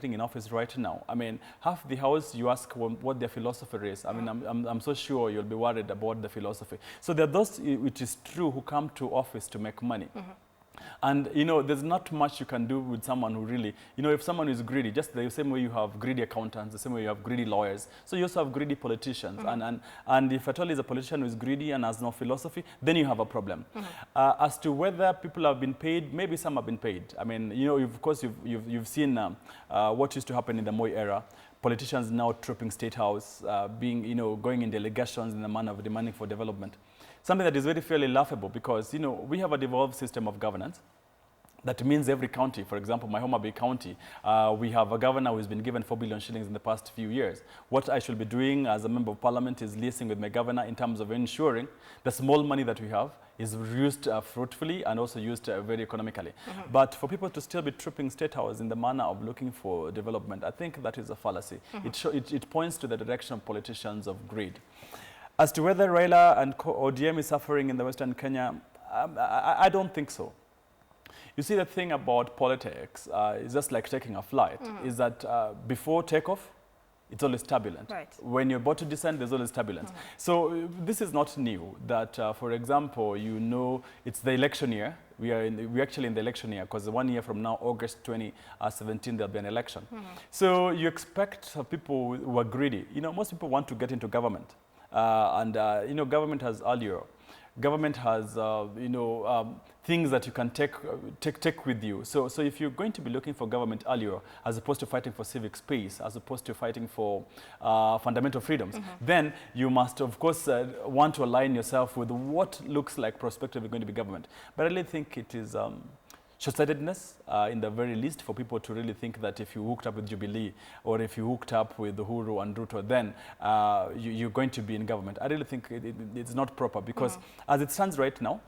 electing in office right now, I mean, half the house you ask what their philosophy is. I mean, I'm so sure you'll be worried about the philosophy. So there are those, which is true, who come to office to make money. And, you know, there's not much you can do with someone who really, you know, if someone is greedy, just the same way you have greedy accountants, the same way you have greedy lawyers, so you also have greedy politicians. And if at all is a politician who is greedy and has no philosophy, then you have a problem. As to whether people have been paid, maybe some have been paid. I mean, you know, of course, you've seen what used to happen in the Moi era. Politicians now trooping State House, you know, going in delegations in the manner of demanding for development. Something that is very fairly laughable because, you know, we have a devolved system of governance. That means every county, for example, my Homa Bay County, we have a governor who has been given 4 billion shillings in the past few years. What I should be doing as a member of parliament is liaising with my governor in terms of ensuring the small money that we have is used fruitfully and also used very economically. But for people to still be trooping State House in the manner of looking for development, I think that is a fallacy. It points to the direction of politicians of greed. As to whether Raila and ODM is suffering in the Western Kenya, I don't think so. You see, the thing about politics is just like taking a flight, is that before takeoff, it's always turbulent. Right. When you're about to descend, there's always turbulence. So this is not new, that, for example, you know, it's the election year. We're actually in the election year, because 1 year from now, August 2017, there'll be an election. So you expect people who are greedy. You know, most people want to get into government. You know, government has allure. Government has, you know, things that you can take with you. So if you're going to be looking for government allure, as opposed to fighting for civic space, as opposed to fighting for fundamental freedoms, then you must, of course, want to align yourself with what looks like prospectively going to be government. But I really think it is short-sightedness, in the very least, for people to really think that if you hooked up with Jubilee or if you hooked up with Uhuru and Ruto, then you're going to be in government. I really think it's not proper, because as it stands right now,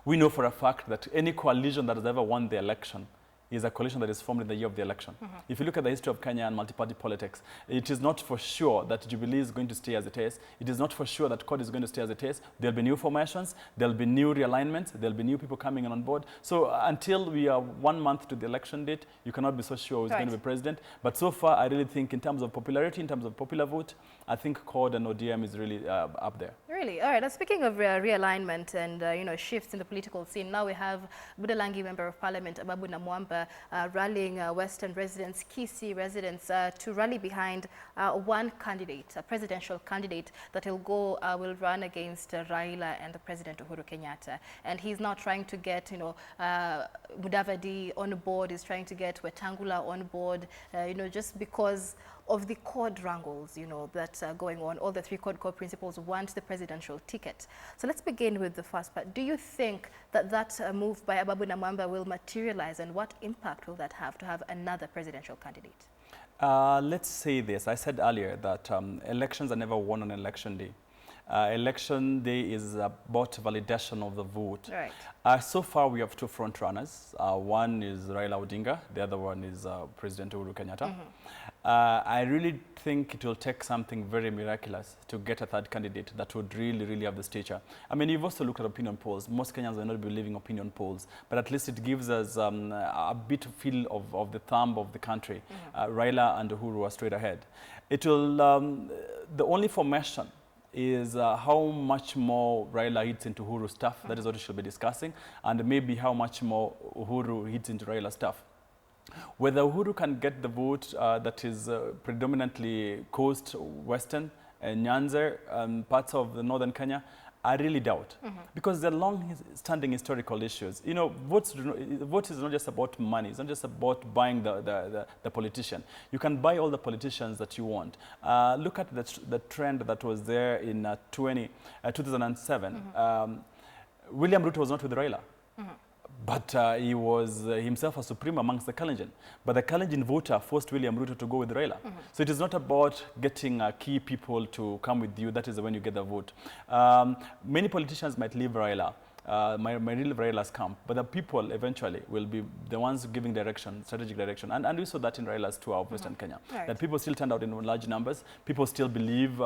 we know for a fact that any coalition that has ever won the election is a coalition that is formed in the year of the election. If you look at the history of Kenya and multi-party politics, it is not for sure that Jubilee is going to stay as it is. It is not for sure that CORD is going to stay as it is. There'll be new formations, there'll be new realignments, there'll be new people coming in on board. So until we are 1 month to the election date, you cannot be so sure who's going to be president. But so far, I really think in terms of popularity, in terms of popular vote, I think CORD and ODM is really up there. Really? All right. Now, speaking of realignment and, you know, shifts in the political scene, now we have Budalangi Member of Parliament, Ababu Namwamba, rallying Western residents, Kisii residents, to rally behind one candidate, a presidential candidate that will run against Raila and the President Uhuru Kenyatta. And he's now trying to get, you know, Mudavadi on board. He's trying to get Wetangula on board, you know, just because of the CORD wrangles, you know, that are going on. All the three CORD core principals want the presidential ticket. So let's begin with the first part. Do you think that that move by Ababu Namwamba will materialize, and what impact will that have to have another presidential candidate? Let's say this. I said earlier that elections are never won on election day. Election day is about validation of the vote. Right. So far, we have two front runners. One is Raila Odinga. The other one is President Uhuru Kenyatta. I really think it will take something very miraculous to get a third candidate that would really, really have the stature. I mean, you've also looked at opinion polls. Most Kenyans will not be believing opinion polls, but at least it gives us a bit of feel of the thumb of the country. Raila and Uhuru are straight ahead. It will, the only formation is how much more Raila hits into Uhuru's stuff. That is what we should be discussing, and maybe how much more Uhuru hits into Raila's stuff. Whether Uhuru can get the vote that is predominantly coast, western, Nyanza, parts of the northern Kenya, I really doubt, because they're long-standing historical issues. You know, vote is not just about money. It's not just about buying the politician. You can buy all the politicians that you want. Look at the trend that was there in 2007. William Ruto was not with Raila. But he was himself a supreme amongst the Kalenjin. But the Kalenjin voter forced William Ruto to go with Raila. So it is not about getting key people to come with you. That is when you get the vote. Many politicians might leave Raila, might leave Raila's camp, but the people eventually will be the ones giving direction, strategic direction. And we saw that in Raila's tour of Western Kenya. Right. That people still turned out in large numbers. People still believe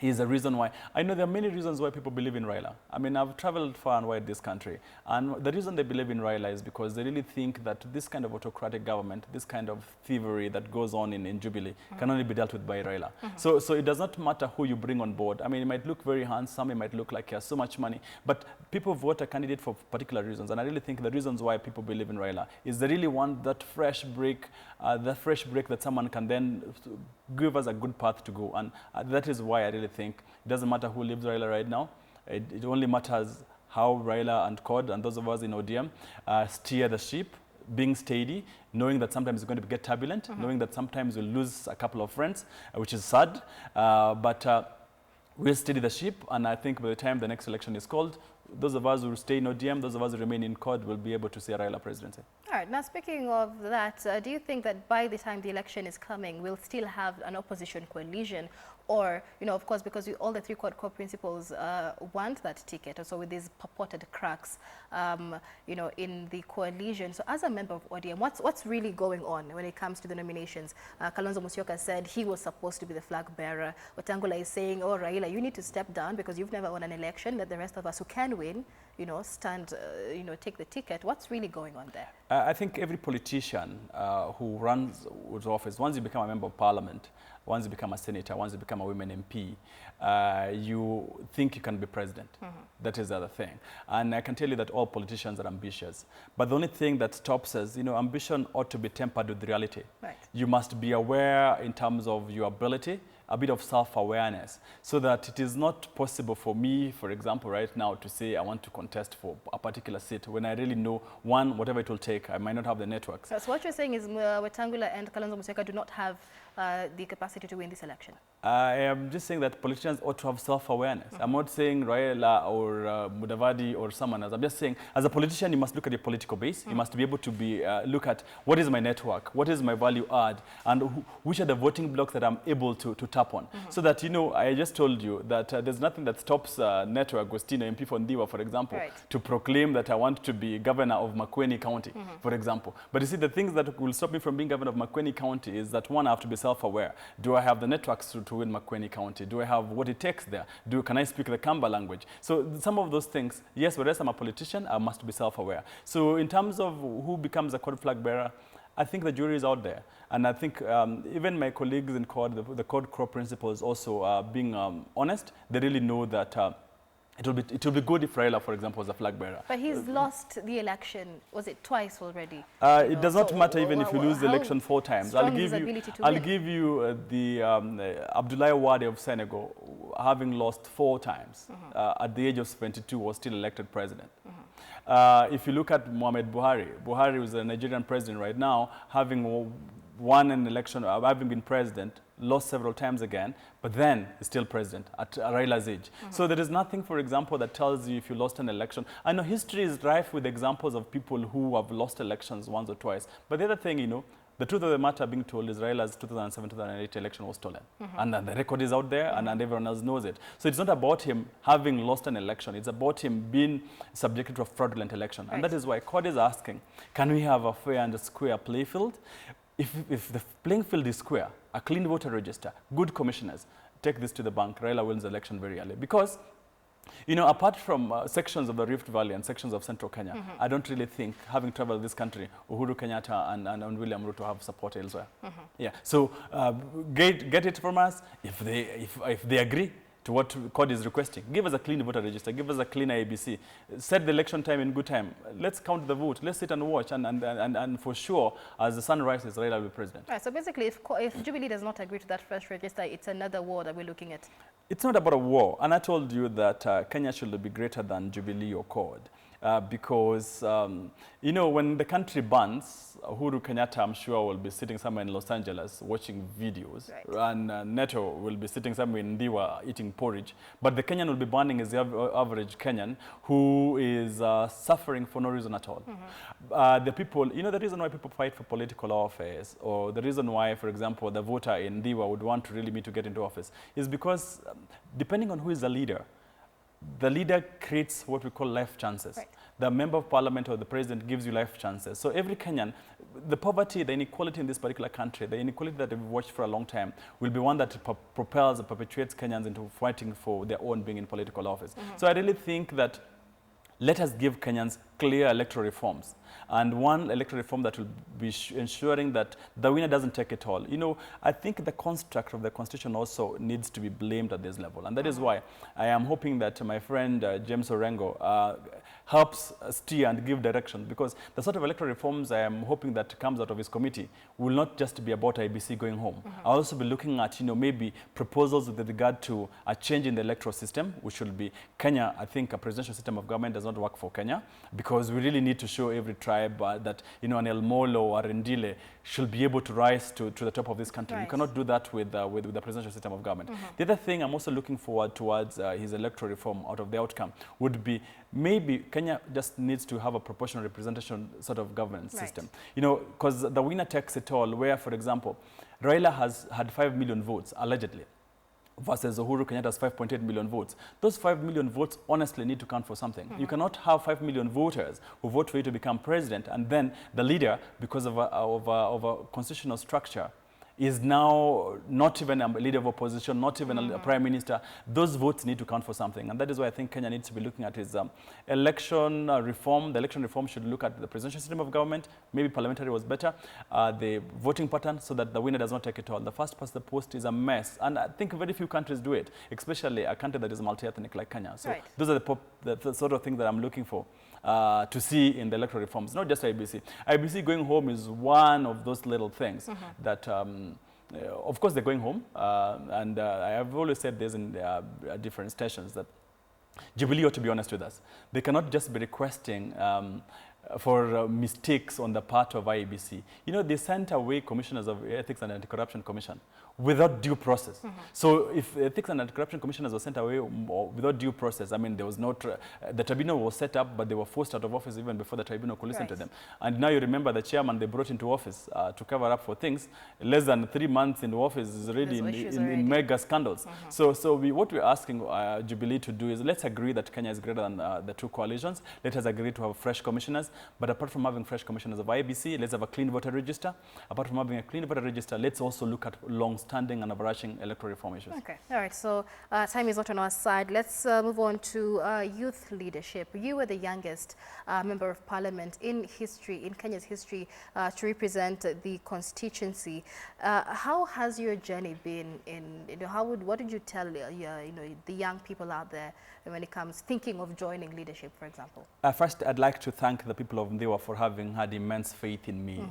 He's the reason why. I know there are many reasons why people believe in Raila. I mean, I've traveled far and wide this country, and the reason they believe in Raila is because they really think that this kind of autocratic government, this kind of thievery that goes on in Jubilee can only be dealt with by Raila. So it does not matter who you bring on board. I mean, it might look very handsome, it might look like he has so much money, but people vote a candidate for particular reasons, and I really think the reasons why people believe in Raila is they really want that fresh break that someone can then give us a good path to go, and that is why I really think it doesn't matter who leaves Raila right now. It only matters how Raila and CORD and those of us in ODM steer the ship, being steady, knowing that sometimes it's going to get turbulent, knowing that sometimes we'll lose a couple of friends, which is sad, but we'll steady the ship, and I think by the time the next election is called, those of us who stay in ODM, those of us who remain in CORD will be able to see a Raila presidency. All right. Now, speaking of that, do you think that by the time the election is coming, we'll still have an opposition coalition? Or, you know, of course, because all the three core principles want that ticket, also with these purported cracks, you know, in the coalition. So as a member of ODM, what's really going on when it comes to the nominations? Kalonzo Musyoka said he was supposed to be the flag bearer. Wetangula is saying, oh, Raila, you need to step down because you've never won an election. Let the rest of us who can win, you know, stand, you know, take the ticket. What's really going on there? I think every politician who runs with office, once you become a member of parliament, once you become a senator, once you become a women MP, you think you can be president. That is the other thing. And I can tell you that all politicians are ambitious. But the only thing that stops us, you know, ambition ought to be tempered with reality. Right. You must be aware in terms of your ability, a bit of self-awareness, so that it is not possible for me, for example, right now to say I want to contest for a particular seat when I really know, one, whatever it will take, I might not have the networks. So what you're saying is Wetangula and Kalonzo Musyoka do not have the capacity to win this election? I am just saying that politicians ought to have self-awareness. I'm not saying Raila or Mudavadi or someone else. I'm just saying, as a politician, you must look at your political base. You must be able to look at what is my network, what is my value add, and which are the voting blocks that I'm able to tap on. So that, you know, I just told you that there's nothing that stops Neto Agostino, MP for Ndiwa, for example, to proclaim that I want to be governor of Makueni County, for example. But you see, the things that will stop me from being governor of Makueni County is that, one, I have to be self-aware. Do I have the networks to win Makueni County? Do I have what it takes there? Can I speak the Kamba language? So some of those things, yes, whereas I'm a politician, I must be self-aware. So in terms of who becomes a CORD flag bearer, I think the jury is out there. And I think even my colleagues in CORD, the CORD core principles also being honest, they really know that it will be good if Raila, for example, was a flag bearer. But he's lost the election, was it twice already? It does not matter even if you lose the election 4 times. I'll give you the Abdoulaye Wade of Senegal, having lost 4 times, at the age of 72, was still elected president. If you look at Mohamed Buhari, Buhari was a Nigerian president right now, having won an election, having been president, lost several times again, but then is still president at Raila's age. So there is nothing, for example, that tells you if you lost an election. I know history is rife with examples of people who have lost elections once or twice. But the other thing, you know, the truth of the matter being told is Raila's 2007-2008 election was stolen. And the record is out there, and everyone else knows it. So it's not about him having lost an election. It's about him being subjected to a fraudulent election. And that is why CORD is asking, can we have a fair and square play field? If the playing field is square, a clean voter register, good commissioners, take this to the bank, Raila wins the election very early. Because, you know, apart from sections of the Rift Valley and sections of Central Kenya, I don't really think, having traveled this country, Uhuru Kenyatta and William Ruto have support elsewhere. Yeah, so get it from us. If they agree to what CORD is requesting, give us a clean voter register, give us a clean IEBC, set the election time in good time, let's count the vote, let's sit and watch, and for sure, as the sun rises, Raila will be president. Right, so basically, if Jubilee does not agree to that first register, it's another war that we're looking at. It's not about a war, and I told you that Kenya should be greater than Jubilee or CORD. Because, you know, when the country burns, Uhuru Kenyatta, I'm sure, will be sitting somewhere in Los Angeles watching videos. And Neto will be sitting somewhere in Ndiwa eating porridge. But the Kenyan will be burning as the average Kenyan who is suffering for no reason at all. The people, you know, the reason why people fight for political office, or the reason why, for example, the voter in Ndiwa would want to really me to get into office, is because depending on who is the leader creates what we call life chances. the member of parliament or the president gives you life chances. So every Kenyan, the poverty, the inequality in this particular country, the inequality that we've watched for a long time, will be one that propels and perpetuates Kenyans into fighting for their own being in political office. So I really think that let us give Kenyans clear electoral reforms. And one electoral reform that will be ensuring that the winner doesn't take it all. You know, I think the construct of the constitution also needs to be blamed at this level. And that is why I am hoping that my friend James Orengo helps steer and give direction, because the sort of electoral reforms I am hoping that comes out of his committee will not just be about IBC going home. I'll also be looking at, you know, maybe proposals with regard to a change in the electoral system, which will be Kenya. I think a presidential system of government does not work for Kenya, because we really need to show every tribe that, you know, an El Molo or Rendile should be able to rise to the top of this country. Right. You cannot do that with the presidential system of government. The other thing I'm also looking forward towards his electoral reform out of the outcome would be maybe Kenya just needs to have a proportional representation sort of governance system. You know, because the winner takes it all, where, for example, Raila has had 5 million votes, allegedly, versus Uhuru Kenyatta's 5.8 million votes. Those 5 million votes honestly need to count for something. You cannot have 5 million voters who vote for you to become president, and then the leader, because of a constitutional structure, is now not even a leader of opposition, not even a prime minister. Those votes need to count for something. And that is why I think Kenya needs to be looking at his election reform. The election reform should look at the presidential system of government. Maybe parliamentary was better. The voting pattern, so that the winner does not take it all. The first past the post is a mess. And I think very few countries do it, especially a country that is multi-ethnic like Kenya. So those are the sort of things that I'm looking for to see in the electoral reforms, not just IBC. IBC going home is one of those little things that, of course, they're going home. And I have always said this in different stations that Jubilee ought to be honest with us. They cannot just be requesting for mistakes on the part of IEBC. You know, they sent away commissioners of Ethics and Anti-Corruption Commission without due process. So if Ethics and Anti-Corruption Commissioners were sent away without due process, I mean, there was no, the tribunal was set up, but they were forced out of office even before the tribunal could listen to them. And now you remember the chairman they brought into office to cover up for things. Less than 3 months in office is already in mega scandals. So what we're asking Jubilee to do is, let's agree that Kenya is greater than the two coalitions. Let us agree to have fresh commissioners. But apart from having fresh commissioners of IEBC, let's have a clean voter register. Apart from having a clean voter register, let's also look at long-standing and overarching electoral reform issues. Okay, all right. So time is not on our side. Let's move on to youth leadership. You were the youngest member of parliament in history, in Kenya's history, to represent the constituency. How has your journey been? What did you tell the young people out there when it comes thinking of joining leadership, for example? First, I'd like to thank the people of Ndiwa for having had immense faith in me.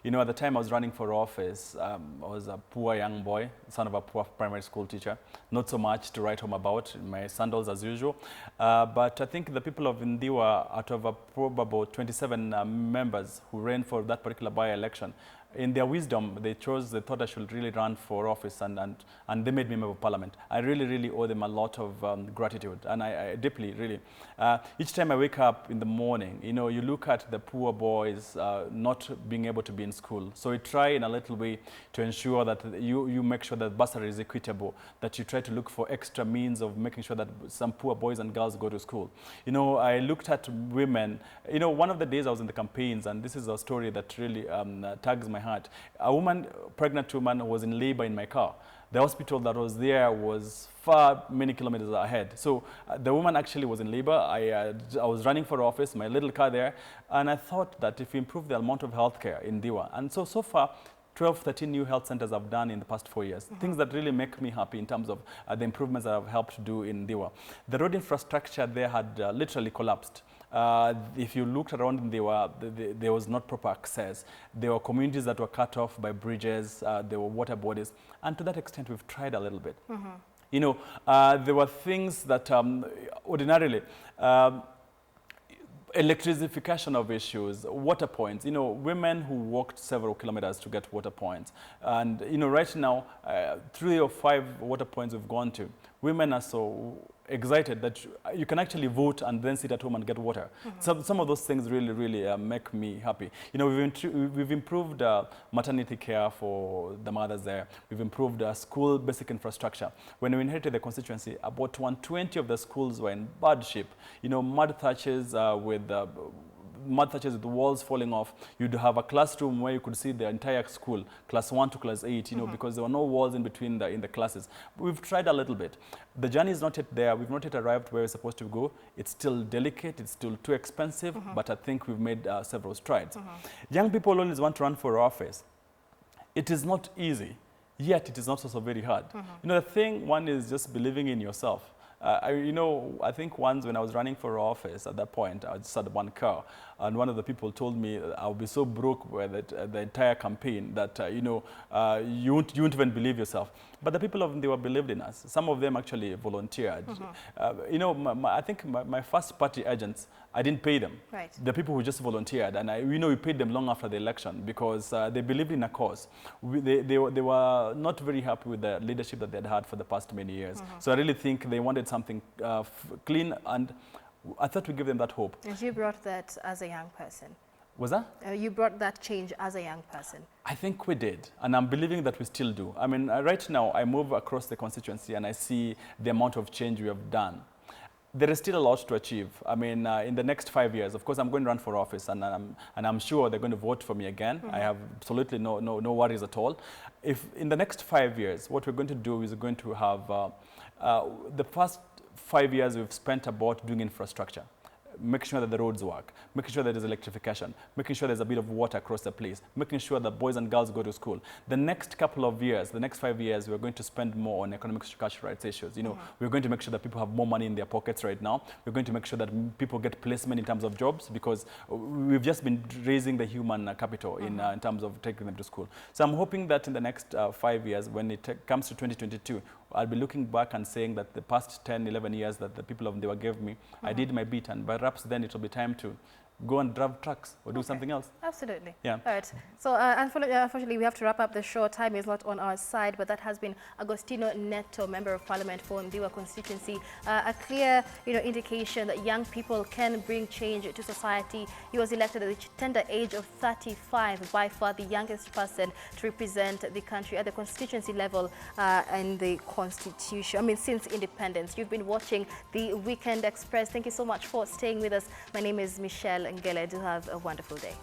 You know, at the time I was running for office, I was a poor young boy, son of a poor primary school teacher. Not so much to write home about, my sandals as usual. But I think the people of Ndiwa, out of a probable 27 members who ran for that particular by-election, in their wisdom, they thought I should really run for office, and they made me member of parliament. I really, really owe them a lot of gratitude, and I deeply, really. Each time I wake up in the morning, you know, you look at the poor boys not being able to be in school. So we try in a little way to ensure that you make sure that bursary is equitable, that you try to look for extra means of making sure that some poor boys and girls go to school. You know, I looked at women. You know, one of the days I was in the campaigns, and this is a story that really tags my heart. A pregnant woman was in labor in my car. The hospital that was there was many kilometers ahead. So the woman actually was in labor. I was running for office, my little car there, and I thought that if we improve the amount of healthcare in Diwa, and so far, 12, 13 new health centers I've done in the past 4 years. Things that really make me happy in terms of the improvements that I've helped do in Diwa. The road infrastructure there had literally collapsed. If you looked around, there was not proper access. There were communities that were cut off by bridges. There were water bodies. And to that extent, we've tried a little bit. You know, there were things that ordinarily, electrification of issues, water points, you know, women who walked several kilometers to get water points. And, you know, right now, 3 or 5 water points we've gone to, women are so excited that you can actually vote and then sit at home and get water. Some of those things really make me happy. You know, we've improved maternity care for the mothers there. We've improved school basic infrastructure. When we inherited the constituency, about 120 of the schools were in bad shape. You know, mud thatches with the walls falling off. You'd have a classroom where you could see the entire school, class 1 to class 8, you know, because there were no walls in between in the classes. We've tried a little bit. The journey is not yet there. We've not yet arrived where we're supposed to go. It's still delicate. It's still too expensive, but I think we've made several strides. Young people always want to run for office. It is not easy, yet it is not also very hard. You know, the thing, one is just believing in yourself. I think once when I was running for office at that point, I just had one car, and one of the people told me I'll be so broke with the entire campaign that, you won't even believe yourself. But the people they were believed in us. Some of them actually volunteered. I think my first party agents, I didn't pay them. Right. The people who just volunteered, and we paid them long after the election because they believed in a cause. They were not very happy with the leadership that they had for the past many years. So I really think they wanted something clean, and I thought we'd give them that hope. And you brought that as a young person. Was that? You brought that change as a young person. I think we did, and I'm believing that we still do. I mean, right now, I move across the constituency and I see the amount of change we have done. There is still a lot to achieve. I mean, in the next 5 years, of course, I'm going to run for office, and I'm sure they're going to vote for me again. I have absolutely no worries at all. If in the next 5 years, what we're going to do is we're going to have the first 5 years we've spent about doing infrastructure, making sure that the roads work, making sure that there's electrification, making sure there's a bit of water across the place, making sure that boys and girls go to school. The next couple of years, the next 5 years, we're going to spend more on economic social rights issues. You know, we're going to make sure that people have more money in their pockets right now. We're going to make sure that people get placement in terms of jobs, because we've just been raising the human capital in terms of taking them to school. So I'm hoping that in the next 5 years, when it comes to 2022, I'll be looking back and saying that the past 10, 11 years that the people of Ndiwa gave me, I did my bit, and perhaps then it will be time to go and drive trucks or do something else. Absolutely. Yeah. All right. So unfortunately, we have to wrap up the show. Time is not on our side, but that has been Agostino Neto, Member of Parliament for Ndiwa constituency. A clear, indication that young people can bring change to society. He was elected at the tender age of 35, by far the youngest person to represent the country at the constituency level in the constitution. I mean, since independence. You've been watching the Weekend Express. Thank you so much for staying with us. My name is Michelle Ngele. Do have a wonderful day.